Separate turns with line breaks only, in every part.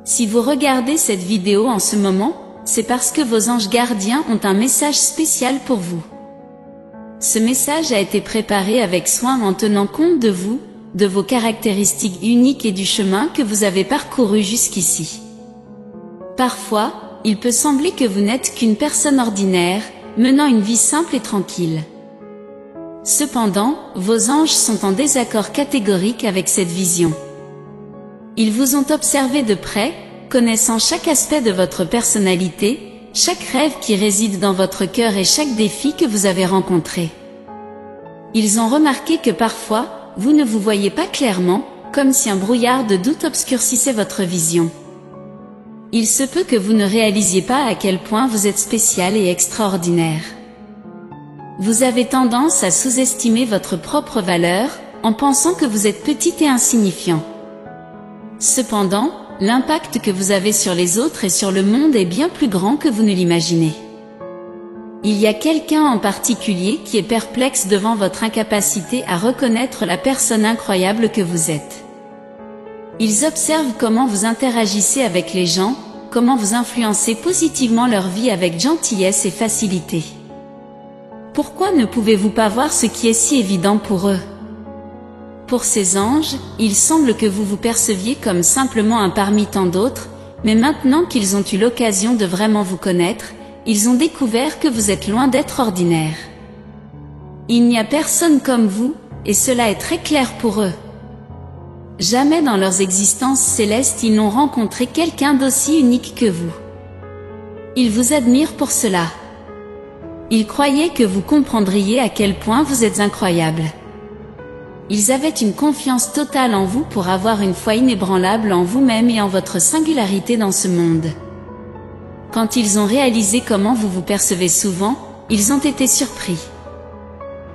Si vous regardez cette vidéo en ce moment, c'est parce que vos anges gardiens ont un message spécial pour vous. Ce message a été préparé avec soin en tenant compte de vous, de vos caractéristiques uniques et du chemin que vous avez parcouru jusqu'ici. Parfois, il peut sembler que vous n'êtes qu'une personne ordinaire, menant une vie simple et tranquille. Cependant, vos anges sont en désaccord catégorique avec cette vision. Ils vous ont observé de près, connaissant chaque aspect de votre personnalité, chaque rêve qui réside dans votre cœur et chaque défi que vous avez rencontré. Ils ont remarqué que parfois, vous ne vous voyez pas clairement, comme si un brouillard de doute obscurcissait votre vision. Il se peut que vous ne réalisiez pas à quel point vous êtes spécial et extraordinaire. Vous avez tendance à sous-estimer votre propre valeur, en pensant que vous êtes petit et insignifiant. Cependant, l'impact que vous avez sur les autres et sur le monde est bien plus grand que vous ne l'imaginez. Il y a quelqu'un en particulier qui est perplexe devant votre incapacité à reconnaître la personne incroyable que vous êtes. Ils observent comment vous interagissez avec les gens, comment vous influencez positivement leur vie avec gentillesse et facilité. Pourquoi ne pouvez-vous pas voir ce qui est si évident pour eux? Pour ces anges, il semble que vous vous perceviez comme simplement un parmi tant d'autres, mais maintenant qu'ils ont eu l'occasion de vraiment vous connaître, ils ont découvert que vous êtes loin d'être ordinaire. Il n'y a personne comme vous, et cela est très clair pour eux. Jamais dans leurs existences célestes ils n'ont rencontré quelqu'un d'aussi unique que vous. Ils vous admirent pour cela. Ils croyaient que vous comprendriez à quel point vous êtes incroyable. Ils avaient une confiance totale en vous pour avoir une foi inébranlable en vous-même et en votre singularité dans ce monde. Quand ils ont réalisé comment vous vous percevez souvent, ils ont été surpris.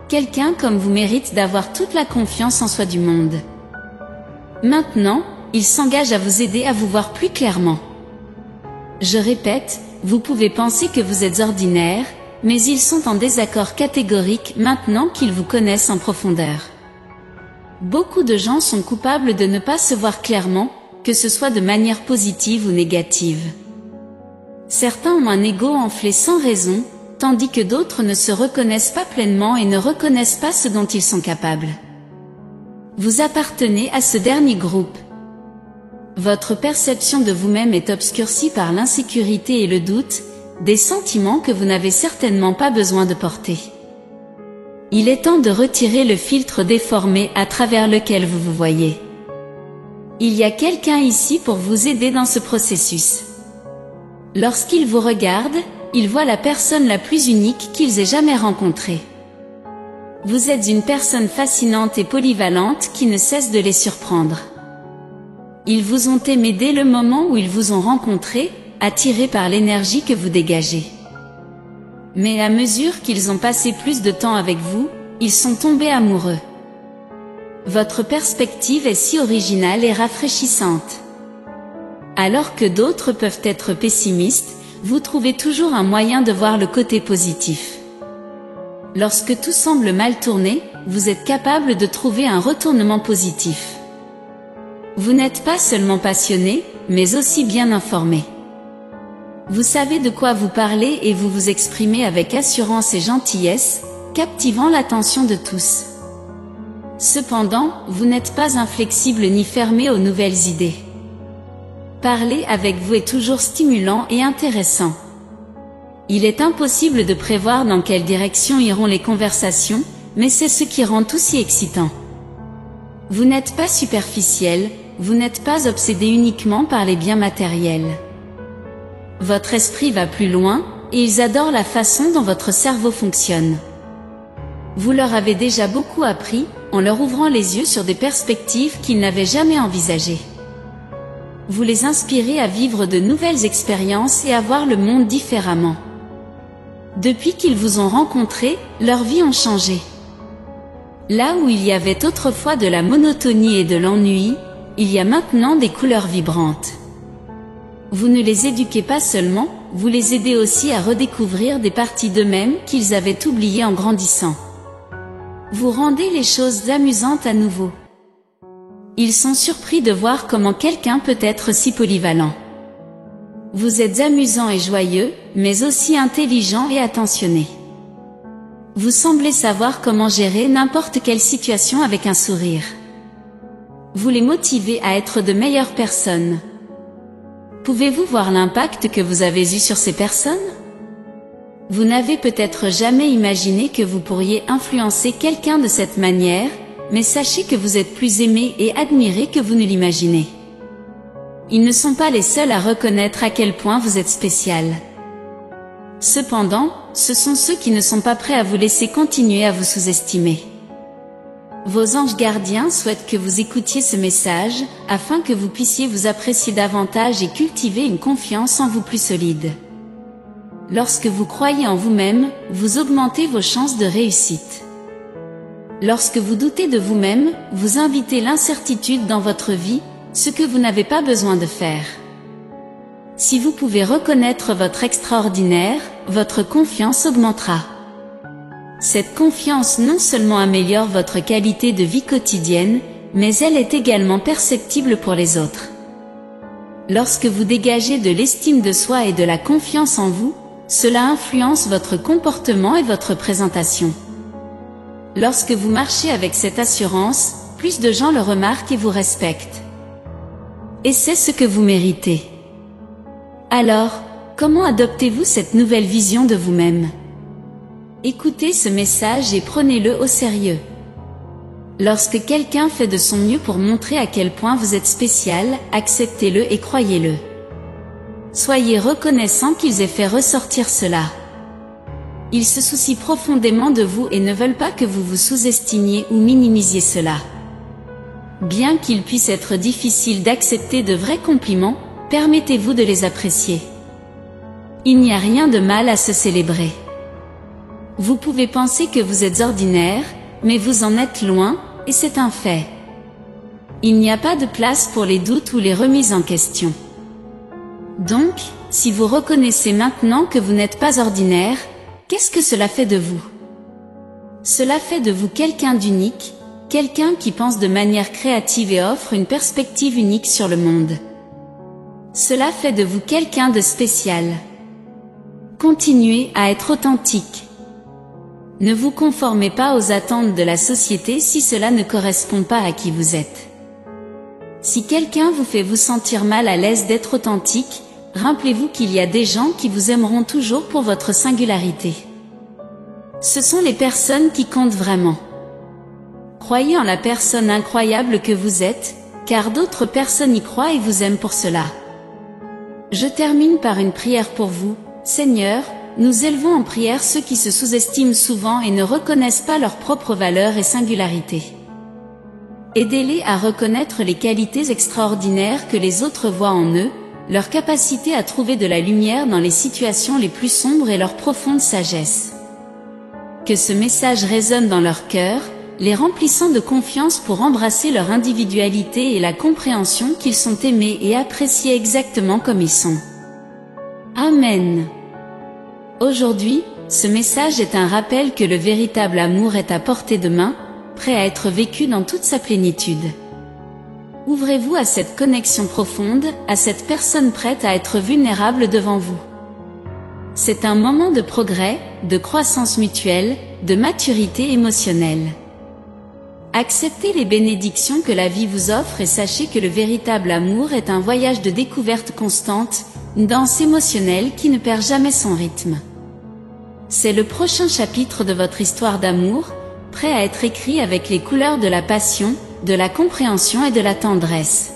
Quelqu'un comme vous mérite d'avoir toute la confiance en soi du monde. Maintenant, ils s'engagent à vous aider à vous voir plus clairement. Je répète, vous pouvez penser que vous êtes ordinaire, mais ils sont en désaccord catégorique maintenant qu'ils vous connaissent en profondeur. Beaucoup de gens sont coupables de ne pas se voir clairement, que ce soit de manière positive ou négative. Certains ont un ego enflé sans raison, tandis que d'autres ne se reconnaissent pas pleinement et ne reconnaissent pas ce dont ils sont capables. Vous appartenez à ce dernier groupe. Votre perception de vous-même est obscurcie par l'insécurité et le doute, des sentiments que vous n'avez certainement pas besoin de porter. Il est temps de retirer le filtre déformé à travers lequel vous vous voyez. Il y a quelqu'un ici pour vous aider dans ce processus. Lorsqu'ils vous regardent, ils voient la personne la plus unique qu'ils aient jamais rencontrée. Vous êtes une personne fascinante et polyvalente qui ne cesse de les surprendre. Ils vous ont aimé dès le moment où ils vous ont rencontré, attirés par l'énergie que vous dégagez. Mais à mesure qu'ils ont passé plus de temps avec vous, ils sont tombés amoureux. Votre perspective est si originale et rafraîchissante. Alors que d'autres peuvent être pessimistes, vous trouvez toujours un moyen de voir le côté positif. Lorsque tout semble mal tourner, vous êtes capable de trouver un retournement positif. Vous n'êtes pas seulement passionné, mais aussi bien informé. Vous savez de quoi vous parlez et vous vous exprimez avec assurance et gentillesse, captivant l'attention de tous. Cependant, vous n'êtes pas inflexible ni fermé aux nouvelles idées. Parler avec vous est toujours stimulant et intéressant. Il est impossible de prévoir dans quelle direction iront les conversations, mais c'est ce qui rend tout si excitant. Vous n'êtes pas superficiel, vous n'êtes pas obsédé uniquement par les biens matériels. Votre esprit va plus loin, et ils adorent la façon dont votre cerveau fonctionne. Vous leur avez déjà beaucoup appris, en leur ouvrant les yeux sur des perspectives qu'ils n'avaient jamais envisagées. Vous les inspirez à vivre de nouvelles expériences et à voir le monde différemment. Depuis qu'ils vous ont rencontré, leurs vies ont changé. Là où il y avait autrefois de la monotonie et de l'ennui, il y a maintenant des couleurs vibrantes. Vous ne les éduquez pas seulement, vous les aidez aussi à redécouvrir des parties d'eux-mêmes qu'ils avaient oubliées en grandissant. Vous rendez les choses amusantes à nouveau. Ils sont surpris de voir comment quelqu'un peut être si polyvalent. Vous êtes amusant et joyeux, mais aussi intelligent et attentionné. Vous semblez savoir comment gérer n'importe quelle situation avec un sourire. Vous les motivez à être de meilleures personnes. Pouvez-vous voir l'impact que vous avez eu sur ces personnes? Vous n'avez peut-être jamais imaginé que vous pourriez influencer quelqu'un de cette manière, mais sachez que vous êtes plus aimé et admiré que vous ne l'imaginez. Ils ne sont pas les seuls à reconnaître à quel point vous êtes spécial. Cependant, ce sont ceux qui ne sont pas prêts à vous laisser continuer à vous sous-estimer. Vos anges gardiens souhaitent que vous écoutiez ce message, afin que vous puissiez vous apprécier davantage et cultiver une confiance en vous plus solide. Lorsque vous croyez en vous-même, vous augmentez vos chances de réussite. Lorsque vous doutez de vous-même, vous invitez l'incertitude dans votre vie, ce que vous n'avez pas besoin de faire. Si vous pouvez reconnaître votre extraordinaire, votre confiance augmentera. Cette confiance non seulement améliore votre qualité de vie quotidienne, mais elle est également perceptible pour les autres. Lorsque vous dégagez de l'estime de soi et de la confiance en vous, cela influence votre comportement et votre présentation. Lorsque vous marchez avec cette assurance, plus de gens le remarquent et vous respectent. Et c'est ce que vous méritez. Alors, comment adoptez-vous cette nouvelle vision de vous-même? Écoutez ce message et prenez-le au sérieux. Lorsque quelqu'un fait de son mieux pour montrer à quel point vous êtes spécial, acceptez-le et croyez-le. Soyez reconnaissant qu'ils aient fait ressortir cela. Ils se soucient profondément de vous et ne veulent pas que vous vous sous-estimiez ou minimisiez cela. Bien qu'il puisse être difficile d'accepter de vrais compliments, permettez-vous de les apprécier. Il n'y a rien de mal à se célébrer. Vous pouvez penser que vous êtes ordinaire, mais vous en êtes loin, et c'est un fait. Il n'y a pas de place pour les doutes ou les remises en question. Donc, si vous reconnaissez maintenant que vous n'êtes pas ordinaire, qu'est-ce que cela fait de vous? Cela fait de vous quelqu'un d'unique, quelqu'un qui pense de manière créative et offre une perspective unique sur le monde. Cela fait de vous quelqu'un de spécial. Continuez à être authentique. Ne vous conformez pas aux attentes de la société si cela ne correspond pas à qui vous êtes. Si quelqu'un vous fait vous sentir mal à l'aise d'être authentique, rappelez-vous qu'il y a des gens qui vous aimeront toujours pour votre singularité. Ce sont les personnes qui comptent vraiment. Croyez en la personne incroyable que vous êtes, car d'autres personnes y croient et vous aiment pour cela. Je termine par une prière pour vous. Seigneur, nous élevons en prière ceux qui se sous-estiment souvent et ne reconnaissent pas leur propre valeur et singularité. Aidez-les à reconnaître les qualités extraordinaires que les autres voient en eux, leur capacité à trouver de la lumière dans les situations les plus sombres et leur profonde sagesse. Que ce message résonne dans leur cœur, les remplissant de confiance pour embrasser leur individualité et la compréhension qu'ils sont aimés et appréciés exactement comme ils sont. Amen. Aujourd'hui, ce message est un rappel que le véritable amour est à portée de main, prêt à être vécu dans toute sa plénitude. Ouvrez-vous à cette connexion profonde, à cette personne prête à être vulnérable devant vous. C'est un moment de progrès, de croissance mutuelle, de maturité émotionnelle. Acceptez les bénédictions que la vie vous offre et sachez que le véritable amour est un voyage de découverte constante, une danse émotionnelle qui ne perd jamais son rythme. C'est le prochain chapitre de votre histoire d'amour, prêt à être écrit avec les couleurs de la passion, de la compréhension et de la tendresse.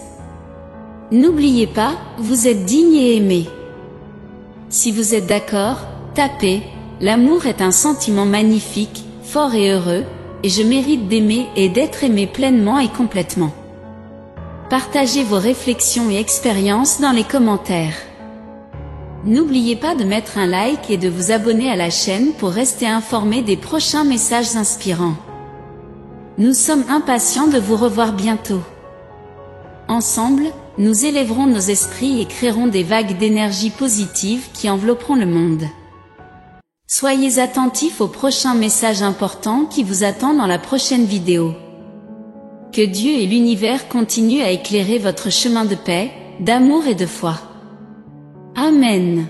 N'oubliez pas, vous êtes digne et aimé. Si vous êtes d'accord, tapez « L'amour est un sentiment magnifique, fort et heureux, et je mérite d'aimer et d'être aimé pleinement et complètement ». Partagez vos réflexions et expériences dans les commentaires. N'oubliez pas de mettre un like et de vous abonner à la chaîne pour rester informé des prochains messages inspirants. Nous sommes impatients de vous revoir bientôt. Ensemble, nous élèverons nos esprits et créerons des vagues d'énergie positive qui envelopperont le monde. Soyez attentifs au prochain message important qui vous attend dans la prochaine vidéo. Que que Dieu et l'univers continuent à éclairer votre chemin de paix, d'amour et de foi. Amen.